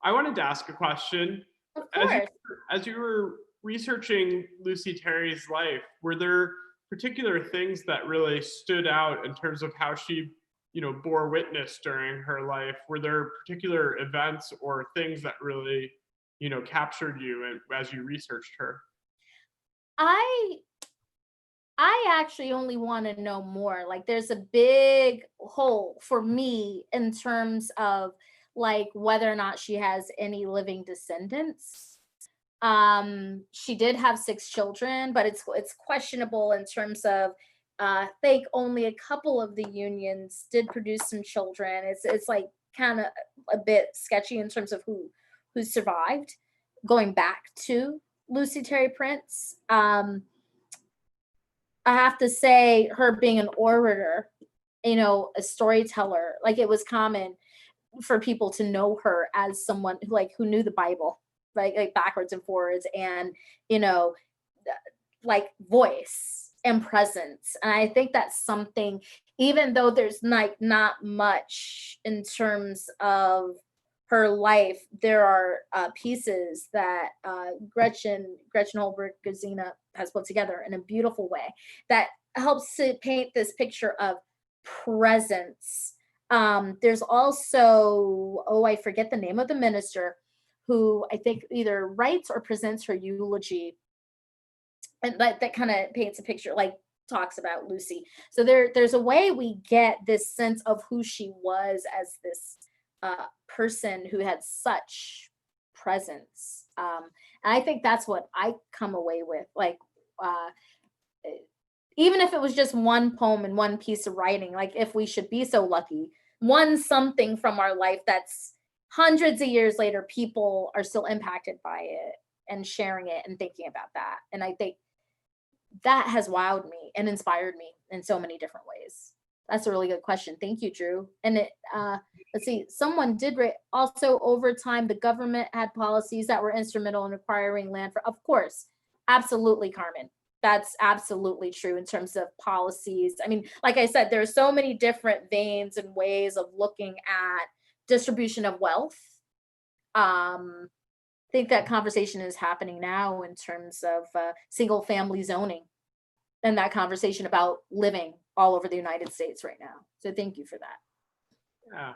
[SPEAKER 1] wanted to ask a question.
[SPEAKER 2] Of course.
[SPEAKER 1] As you were researching Lucy Terry's life, were there particular things that really stood out in terms of how she bore witness during her life? Were there particular events or things that really, captured you as you researched her?
[SPEAKER 2] I actually only want to know more. Like, there's a big hole for me in terms of like whether or not she has any living descendants. She did have 6 children, but it's questionable in terms of, I think only a couple of the unions did produce some children. It's like kind of a bit sketchy in terms of who survived, going back to Lucy Terry Prince. I have to say, her being an orator, a storyteller, like it was common for people to know her as someone who knew the Bible, like backwards and forwards, and like voice and presence. And I think that's something, even though there's not much in terms of her life, there are pieces that Gretchen Holberg Gazina has put together in a beautiful way that helps to paint this picture of presence. There's also, I forget the name of the minister who I think either writes or presents her eulogy. And that kind of paints a picture, like talks about Lucy. So there's a way we get this sense of who she was as this person who had such presence. And I think that's what I come away with. Like, even if it was just one poem and one piece of writing, like if we should be so lucky, something from our life that's hundreds of years later, people are still impacted by it and sharing it and thinking about that. And I think that has wowed me and inspired me in so many different ways. That's a really good question. Thank you, Drew. And let's see, someone did also over time, the government had policies that were instrumental in acquiring land for, of course, absolutely, Carmen. That's absolutely true in terms of policies. I mean, like I said, there are so many different veins and ways of looking at distribution of wealth. I think that conversation is happening now in terms of single family zoning and that conversation about living all over the United States right now. So thank you for that.
[SPEAKER 1] Yeah.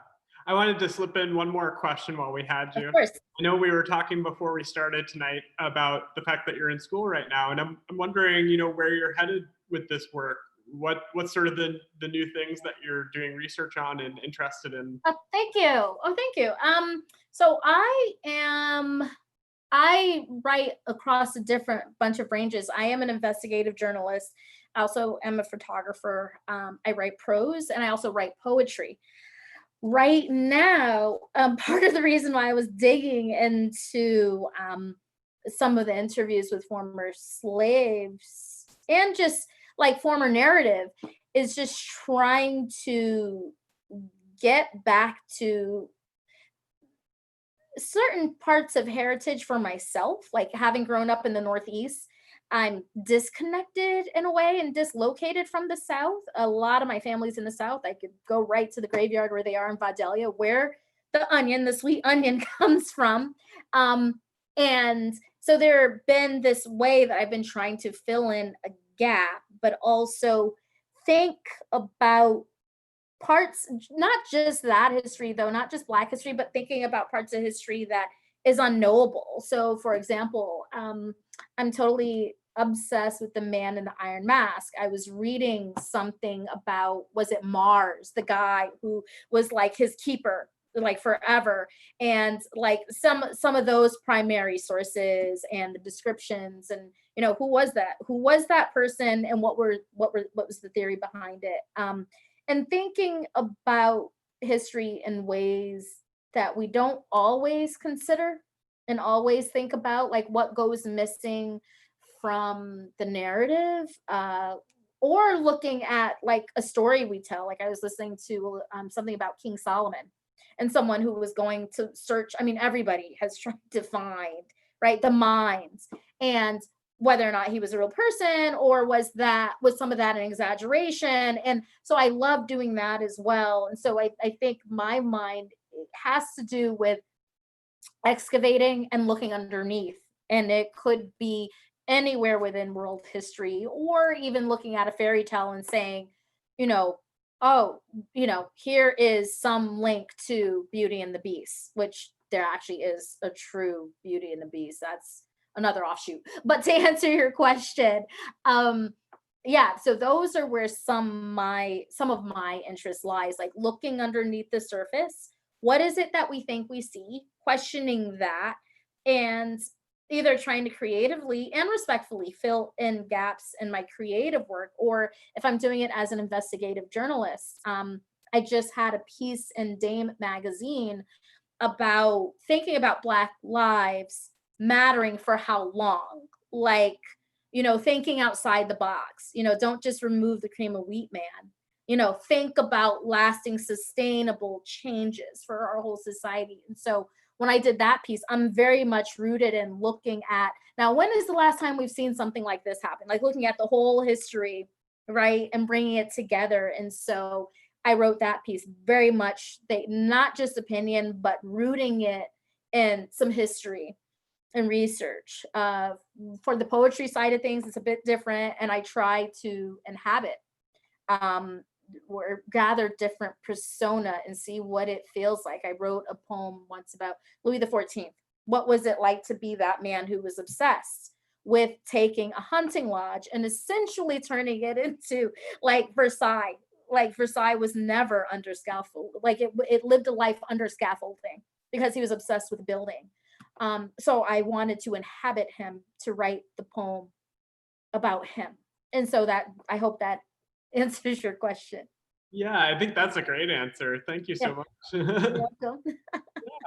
[SPEAKER 1] I wanted to slip in one more question while we had you.
[SPEAKER 2] Of course.
[SPEAKER 1] I know we were talking before we started tonight about the fact that you're in school right now, and I'm wondering, where you're headed with this work. what's sort of the new things that you're doing research on and interested in?
[SPEAKER 2] Oh, thank you. Oh, thank you. So I write across a different bunch of ranges. I am an investigative journalist. I also am a photographer. I write prose and I also write poetry. Right now, part of the reason why I was digging into some of the interviews with former slaves and just like former narrative is just trying to get back to certain parts of heritage for myself, like having grown up in the Northeast. I'm disconnected in a way and dislocated from the South. A lot of my family's in the South. I could go right to the graveyard where they are in Vidalia, where the sweet onion comes from. And so there been this way that I've been trying to fill in a gap, but also think about parts, not just that history though, not just Black history, but thinking about parts of history that is unknowable. So for example, I'm totally obsessed with the man in the iron mask. I was reading something about, was it Mars, the guy who was like his keeper like forever, and like some of those primary sources and the descriptions, and you know, who was that person, and what was the theory behind it, and thinking about history in ways that we don't always consider and always think about, like what goes missing from the narrative, or looking at like a story we tell. Like I was listening to something about King Solomon, and someone who was going to search, I mean, everybody has tried to find, right, the minds, and whether or not he was a real person, or was some of that an exaggeration. And so I love doing that as well. And so I think my mind has to do with excavating and looking underneath. And it could be anywhere within world history, or even looking at a fairy tale and saying, you know, oh, you know, here is some link to Beauty and the Beast, which there actually is a true Beauty and the Beast. That's another offshoot. But to answer your question, yeah, so those are where some of my interest lies, like looking underneath the surface. What is it that we think we see? Questioning that, and either trying to creatively and respectfully fill in gaps in my creative work, or if I'm doing it as an investigative journalist. I just had a piece in Dame magazine about thinking about Black lives mattering for how long, like, you know, thinking outside the box, you know, don't just remove the cream of wheat man, you know, think about lasting sustainable changes for our whole society. And so when I did that piece, I'm very much rooted in looking at, now, when is the last time we've seen something like this happen? Like looking at the whole history, right, and bringing it together. And so I wrote that piece very much, not just opinion, but rooting it in some history and research. For the poetry side of things, it's a bit different, and I try to inhabit or gather different persona and see what it feels like. I wrote a poem once about Louis XIV. What was it like to be that man who was obsessed with taking a hunting lodge and essentially turning it into like Versailles? Like Versailles was never under scaffold. Like it lived a life under scaffolding because he was obsessed with building. So I wanted to inhabit him to write the poem about him. And so that, I hope that answers your question.
[SPEAKER 1] Yeah, I think that's a great answer. Thank you so much.
[SPEAKER 2] You're welcome.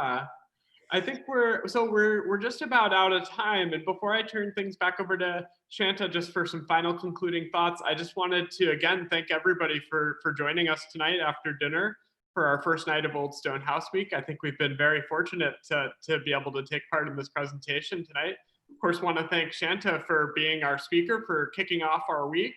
[SPEAKER 1] Yeah. I think we're just about out of time. And before I turn things back over to Shanta, just for some final concluding thoughts, I just wanted to again thank everybody for joining us tonight after dinner for our first night of Old Stone House Week. I think we've been very fortunate to be able to take part in this presentation tonight. Of course, want to thank Shanta for being our speaker, for kicking off our week,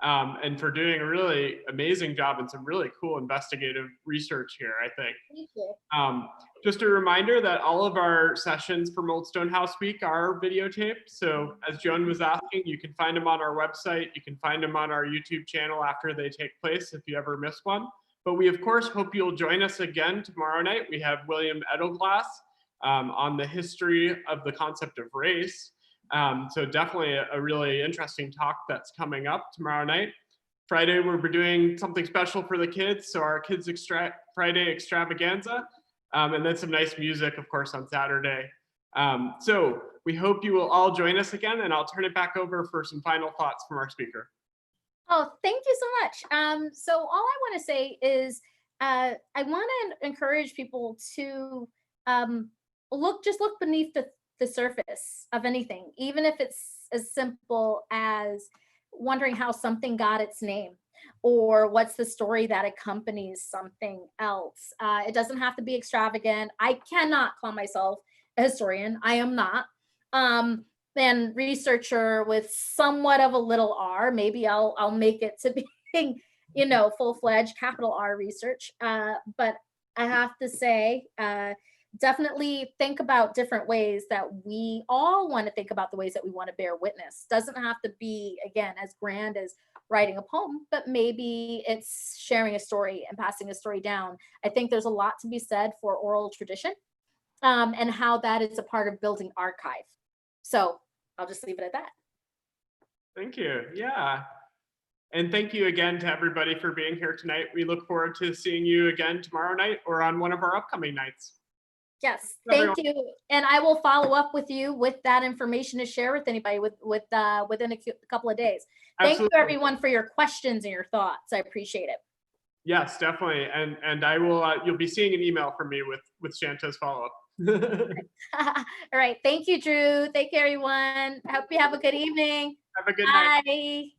[SPEAKER 1] and for doing a really amazing job and some really cool investigative research here, I think.
[SPEAKER 2] Thank you.
[SPEAKER 1] Just a reminder that all of our sessions for Old Stone House Week are videotaped. So as Joan was asking, you can find them on our website. You can find them on our YouTube channel after they take place if you ever miss one. But we, of course, hope you'll join us again tomorrow night. We have William Edelglass on the history of the concept of race. So definitely a really interesting talk that's coming up tomorrow night. Friday, we'll be doing something special for the kids. So our Kids Friday extravaganza, and then some nice music, of course, on Saturday. So we hope you will all join us again, and I'll turn it back over for some final thoughts from our speaker.
[SPEAKER 2] Oh, thank you so much. So all I want to say is I want to encourage people to look beneath the surface of anything, even if it's as simple as wondering how something got its name or what's the story that accompanies something else. It doesn't have to be extravagant. I cannot call myself a historian. I am not. And researcher with somewhat of a little R. Maybe I'll make it to being, full-fledged capital R research. But I have to say, definitely think about different ways that we all want to think about the ways that we want to bear witness. Doesn't have to be, again, as grand as writing a poem, but maybe it's sharing a story and passing a story down. I think there's a lot to be said for oral tradition and how that is a part of building archive. So I'll just leave it at that.
[SPEAKER 1] Thank you. Yeah. And thank you again to everybody for being here tonight. We look forward to seeing you again tomorrow night or on one of our upcoming nights.
[SPEAKER 2] Yes, thank you. And I will follow up with you with that information to share with anybody within a couple of days. Thank you everyone for your questions and your thoughts. I appreciate it.
[SPEAKER 1] Yes, definitely. And I will, you'll be seeing an email from me with Shanta's follow-up.
[SPEAKER 2] All right. Thank you, Drew. Thank you, everyone. I hope you have a good evening.
[SPEAKER 1] Have a good night.
[SPEAKER 2] Bye.